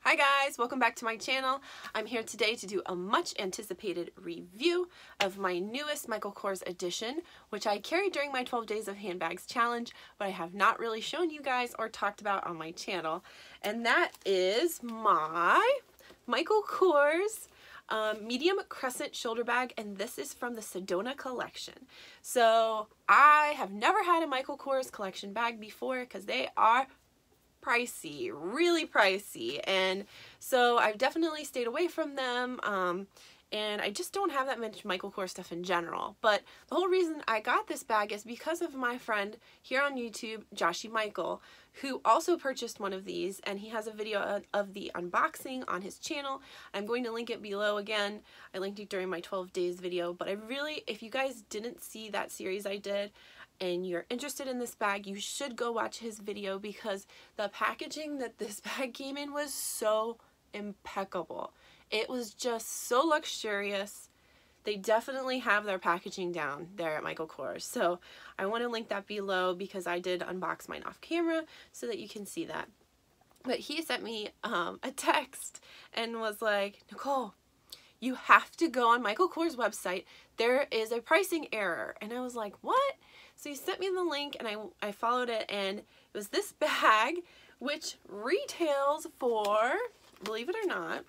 Hi guys, welcome back to my channel. I'm here today to do a much anticipated review of my newest Michae Kors edition, which I carried during my 12 days of handbags challenge, but I have not really shown you guys or talked about on my channel. And that is my Michae Kors medium Crescent shoulder bag, and this is from the Sedona collection. So I have never had a Michae Kors collection bag before because they are pricey, really pricey, and so I've definitely stayed away from them, and I just don't have that much Michae Kors stuff in general. But the whole reason I got this bag is because of my friend here on YouTube, Joshy Michael, who also purchased one of these, and he has a video of the unboxing on his channel. I'm going to link it below again. I linked it during my 12 days video, but I really, if you guys didn't see that series I did, and you're interested in this bag, you should go watch his video because the packaging that this bag came in was so impeccable. It was just so luxurious. They definitely have their packaging down there at Michae Kors. So I want to link that below because I did unbox mine off camera so that you can see that. But he sent me a text and was like, Nicole, you have to go on Michae Kors' website. There is a pricing error. And I was like, what? So he sent me the link and I followed it, and it was this bag, which retails for, believe it or not,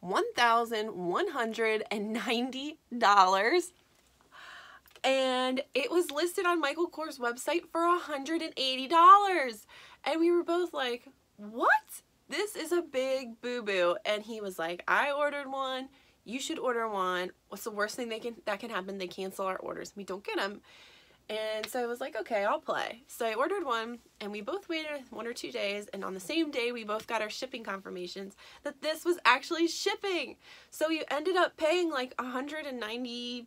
$1,190. And it was listed on Michae Kors' website for $180. And we were both like, what? This is a big boo-boo. And he was like, I ordered one. You should order one. What's the worst thing that can happen? They cancel our orders. We don't get them. And so I was like, okay, I'll play. So I ordered one, and we both waited 1 or 2 days, and on the same day we both got our shipping confirmations that this was actually shipping. So we ended up paying like $190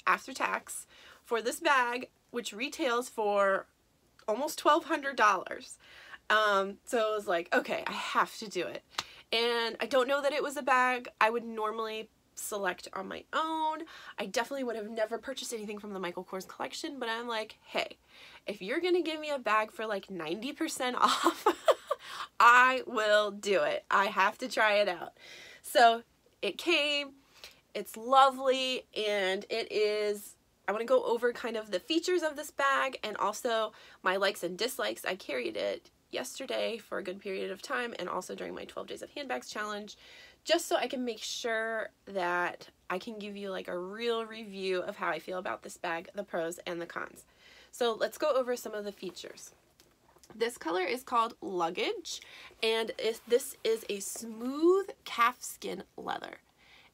after tax for this bag, which retails for almost $1,200. So I was like, okay, I have to do it. And I don't know that it was a bag I would normally select on my own. I definitely would have never purchased anything from the Michae Kors collection, but I'm like, hey, if you're gonna give me a bag for like 90% off, I will do it. I have to try it out. So it came, it's lovely, and it is, I want to go over kind of the features of this bag and also my likes and dislikes. I carried it yesterday for a good period of time and also during my 12 days of handbags challenge, just so I can make sure that I can give you like a real review of how I feel about this bag, the pros and the cons. So let's go over some of the features. This color is called Luggage, and this is a smooth calfskin leather,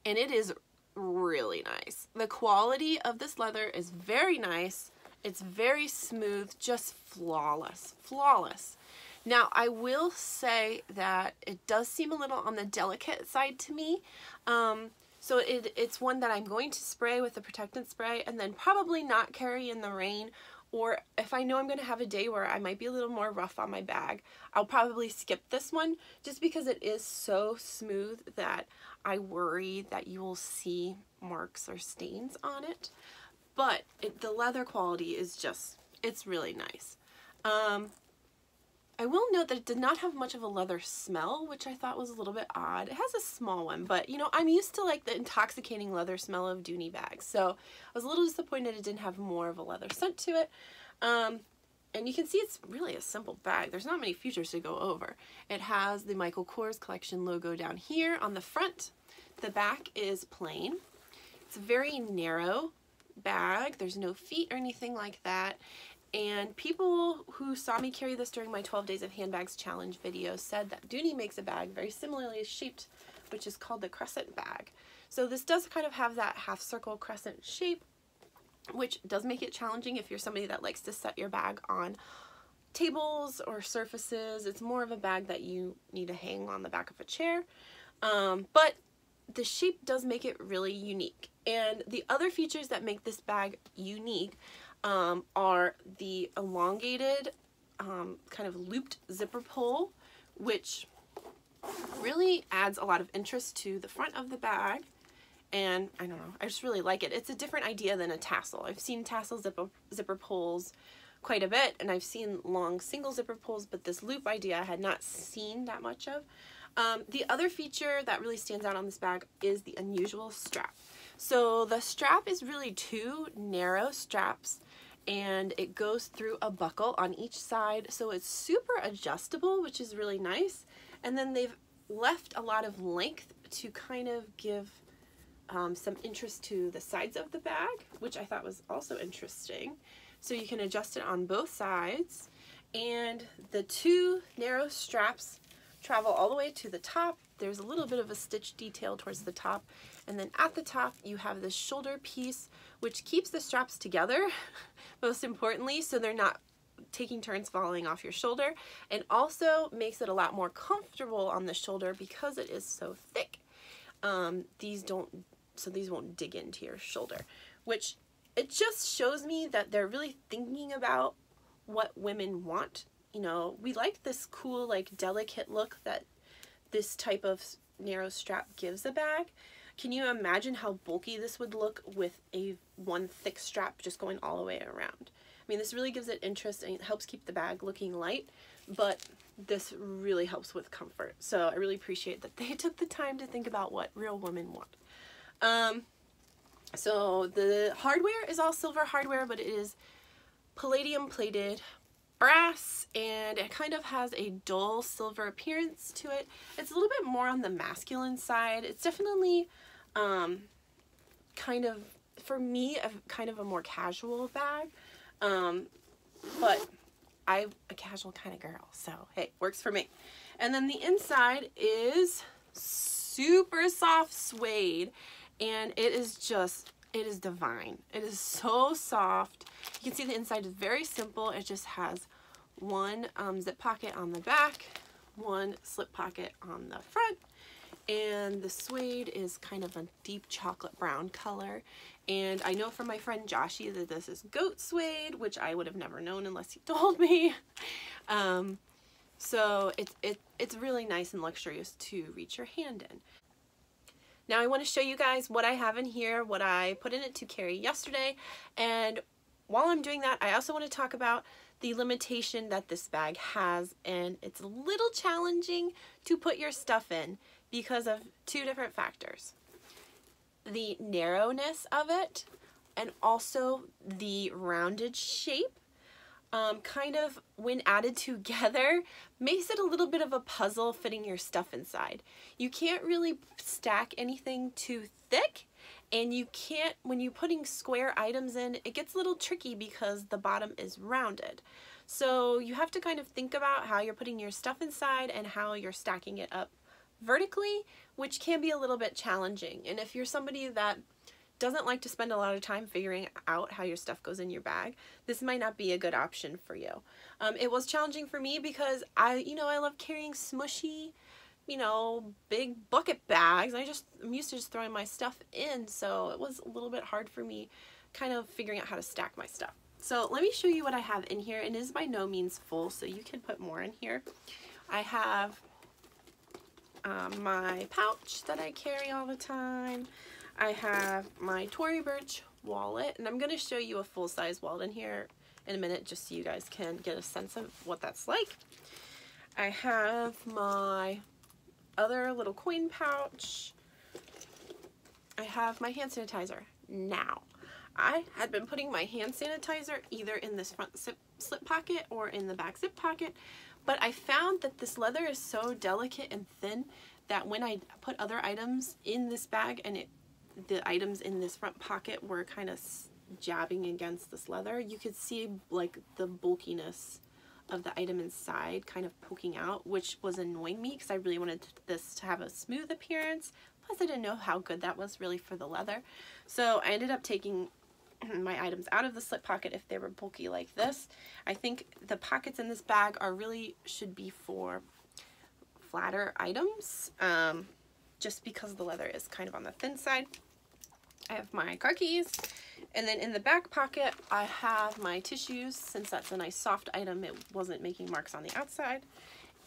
and it is really nice. The quality of this leather is very nice. It's very smooth, just flawless, flawless. Now, I will say that it does seem a little on the delicate side to me. So it's one that I'm going to spray with the protectant spray and then probably not carry in the rain, or if I know I'm going to have a day where I might be a little more rough on my bag, I'll probably skip this one just because it is so smooth that I worry that you will see marks or stains on it. But the leather quality is just, it's really nice. I will note that it did not have much of a leather smell, which I thought was a little bit odd. It has a small one, but you know, I'm used to like the intoxicating leather smell of Dooney bags, so I was a little disappointed it didn't have more of a leather scent to it. And you can see it's really a simple bag. There's not many features to go over. It has the Michae Kors collection logo down here on the front. The back is plain. It's a very narrow bag. There's no feet or anything like that. And people who saw me carry this during my 12 days of handbags challenge video said that Dooney makes a bag very similarly shaped, which is called the Crescent bag. So this does kind of have that half circle crescent shape, which does make it challenging if you're somebody that likes to set your bag on tables or surfaces. It's more of a bag that you need to hang on the back of a chair. But the shape does make it really unique. And the other features that make this bag unique are the elongated kind of looped zipper pull, which really adds a lot of interest to the front of the bag. And I don't know, I just really like it. It's a different idea than a tassel. I've seen tassel zipper pulls quite a bit, and I've seen long single zipper pulls, but this loop idea I had not seen that much of. The other feature that really stands out on this bag is the unusual strap. So the strap is really two narrow straps, and it goes through a buckle on each side, so it's super adjustable, which is really nice. And then they've left a lot of length to kind of give some interest to the sides of the bag, which I thought was also interesting. So you can adjust it on both sides, and the two narrow straps travel all the way to the top. There's a little bit of a stitch detail towards the top, and then at the top you have this shoulder piece which keeps the straps together most importantly, so they're not taking turns falling off your shoulder, and also makes it a lot more comfortable on the shoulder because it is so thick. These won't dig into your shoulder, which it just shows me that they're really thinking about what women want. You know, we like this cool, like, delicate look that this type of narrow strap gives a bag. Can you imagine how bulky this would look with one thick strap just going all the way around? I mean, this really gives it interest, and it helps keep the bag looking light, but this really helps with comfort. So I really appreciate that they took the time to think about what real women want. So the hardware is all silver hardware, but it is palladium plated brass, and it kind of has a dull silver appearance to it. It's a little bit more on the masculine side. It's definitely kind of, for me, kind of a more casual bag, but I'm a casual kind of girl, so hey, works for me. And then the inside is super soft suede, and it is divine. It is so soft. You can see the inside is very simple. It just has one zip pocket on the back, one slip pocket on the front, and the suede is kind of a deep chocolate brown color. And I know from my friend Joshie that this is goat suede, which I would have never known unless he told me. So it's really nice and luxurious to reach your hand in. Now I want to show you guys what I have in here, what I put in it to carry yesterday, and while I'm doing that, I also want to talk about the limitation that this bag has, and it's a little challenging to put your stuff in because of two different factors. The narrowness of it, and also the rounded shape. Kind of, when added together, makes it a little bit of a puzzle fitting your stuff inside. You can't really stack anything too thick, and you can't, when you're putting square items in, it gets a little tricky because the bottom is rounded. So you have to kind of think about how you're putting your stuff inside and how you're stacking it up vertically, which can be a little bit challenging. And if you're somebody that doesn't like to spend a lot of time figuring out how your stuff goes in your bag, this might not be a good option for you. It was challenging for me because I love carrying smushy, big bucket bags. I'm used to just throwing my stuff in, so it was a little bit hard for me kind of figuring out how to stack my stuff. So let me show you what I have in here, and it is by no means full, so you can put more in here. I have my pouch that I carry all the time. I have my Tory Burch wallet, and I'm going to show you a full-size wallet in here in a minute just so you guys can get a sense of what that's like. I have my other little coin pouch. I have my hand sanitizer. Now, I had been putting my hand sanitizer either in this front slip pocket or in the back zip pocket, but I found that this leather is so delicate and thin that when I put other items in this bag and the items in this front pocket were kind of jabbing against this leather, you could see like the bulkiness of the item inside kind of poking out, which was annoying me because I really wanted this to have a smooth appearance. Plus I didn't know how good that was really for the leather. So I ended up taking my items out of the slip pocket if they were bulky like this. I think the pockets in this bag should be for flatter items, just because the leather is kind of on the thin side. I have my car keys, and then in the back pocket I have my tissues, since that's a nice soft item, it wasn't making marks on the outside,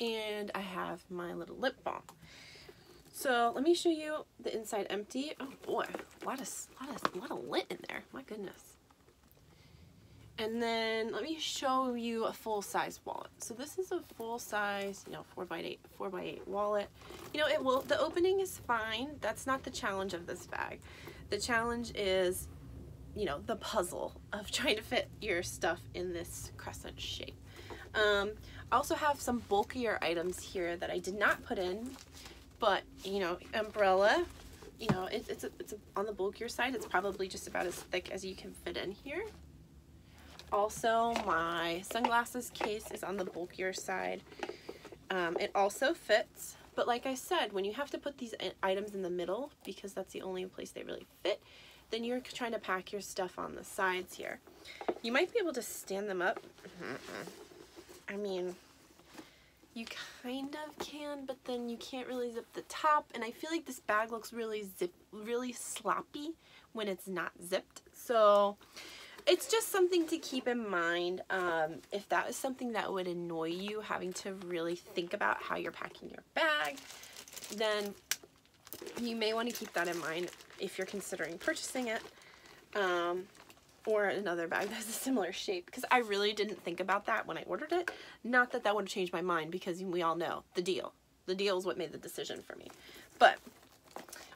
and I have my little lip balm. So let me show you the inside empty. Oh boy, a lot of lint in there, my goodness. And then let me show you a full-size wallet. So this is a full-size, 4x8 wallet. The opening is fine. That's not the challenge of this bag. The challenge is, the puzzle of trying to fit your stuff in this crescent shape. I also have some bulkier items here that I did not put in, but, umbrella, it's on the bulkier side. It's probably just about as thick as you can fit in here. Also, my sunglasses case is on the bulkier side. It also fits, but like I said, when you have to put these items in the middle, because that's the only place they really fit, then you're trying to pack your stuff on the sides here. You might be able to stand them up. I mean, you kind of can, but then you can't really zip the top, and I feel like this bag looks really sloppy when it's not zipped. So it's just something to keep in mind. If that is something that would annoy you, having to really think about how you're packing your bag, then you may want to keep that in mind if you're considering purchasing it, or another bag that has a similar shape, because I really didn't think about that when I ordered it. Not that that would have changed my mind, because we all know the deal. The deal is what made the decision for me. But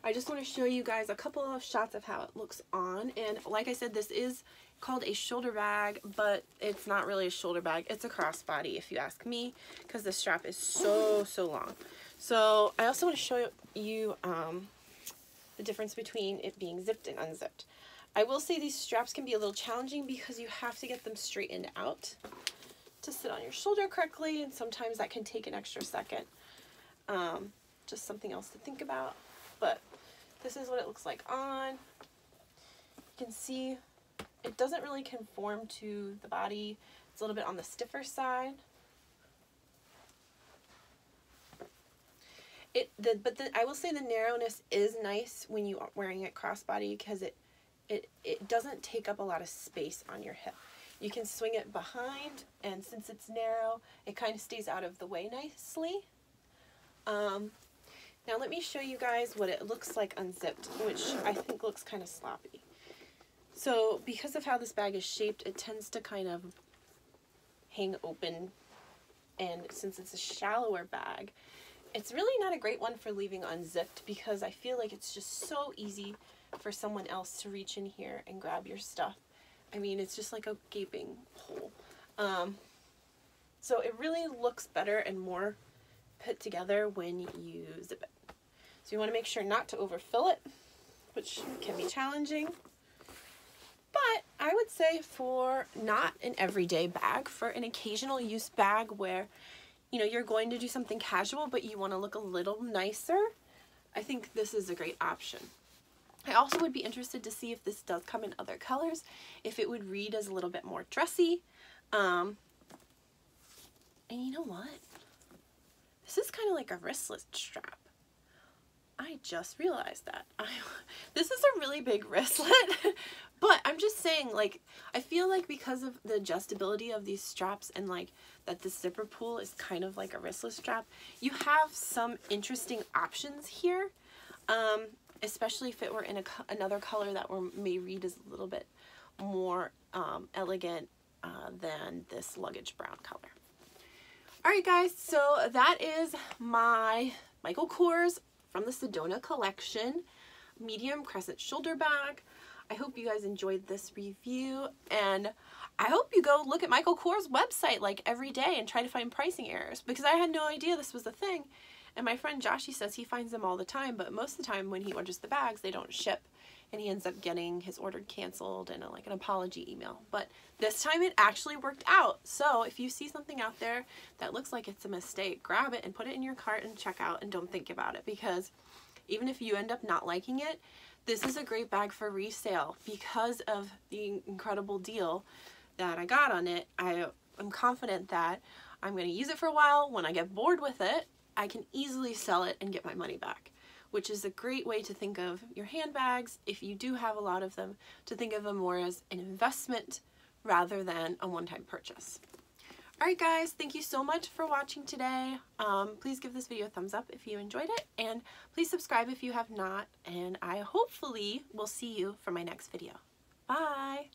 I just want to show you guys a couple of shots of how it looks on. And like I said, this is called a shoulder bag, but it's not really a shoulder bag. It's a crossbody, if you ask me, because the strap is so long. So I also want to show you the difference between it being zipped and unzipped. I will say these straps can be a little challenging because you have to get them straightened out to sit on your shoulder correctly, and sometimes that can take an extra second. Just something else to think about. But this is what it looks like on. You can see it doesn't really conform to the body. It's a little bit on the stiffer side. I will say the narrowness is nice when you are wearing it crossbody, because it doesn't take up a lot of space on your hip. You can swing it behind, and since it's narrow, it kind of stays out of the way nicely. Now let me show you guys what it looks like unzipped, which I think looks kind of sloppy. So because of how this bag is shaped, it tends to kind of hang open, and since it's a shallower bag, it's really not a great one for leaving unzipped, because I feel like it's just so easy for someone else to reach in here and grab your stuff. I mean, it's just like a gaping hole. So it really looks better and more put together when you zip it. So you want to make sure not to overfill it, which can be challenging. But I would say for not an everyday bag, for an occasional use bag where, you're going to do something casual, but you want to look a little nicer, I think this is a great option. I also would be interested to see if this does come in other colors, if it would read as a little bit more dressy. And you know what? This is kind of like a wristlet strap. I just realized that. This is a really big wristlet, but I'm just saying, like, I feel like because of the adjustability of these straps and like that the zipper pull is kind of like a wristlet strap, you have some interesting options here, especially if it were in another color that may read as a little bit more elegant than this luggage brown color. Alright guys, so that is my Michae Kors from the Sedona collection medium crescent shoulder bag. I hope you guys enjoyed this review, and I hope you go look at Michae Kors' website like every day and try to find pricing errors, because I had no idea this was a thing. And my friend Joshy says he finds them all the time, but most of the time when he orders the bags, they don't ship, and he ends up getting his order canceled and like an apology email. But this time it actually worked out. So if you see something out there that looks like it's a mistake, grab it and put it in your cart and check out, and don't think about it, because even if you end up not liking it, this is a great bag for resale because of the incredible deal that I got on it. I'm confident that I'm going to use it for a while. When I get bored with it, I can easily sell it and get my money back, which is a great way to think of your handbags, if you do have a lot of them, to think of them more as an investment rather than a one-time purchase. Alright guys, thank you so much for watching today. Please give this video a thumbs up if you enjoyed it, and please subscribe if you have not, and I hopefully will see you for my next video. Bye!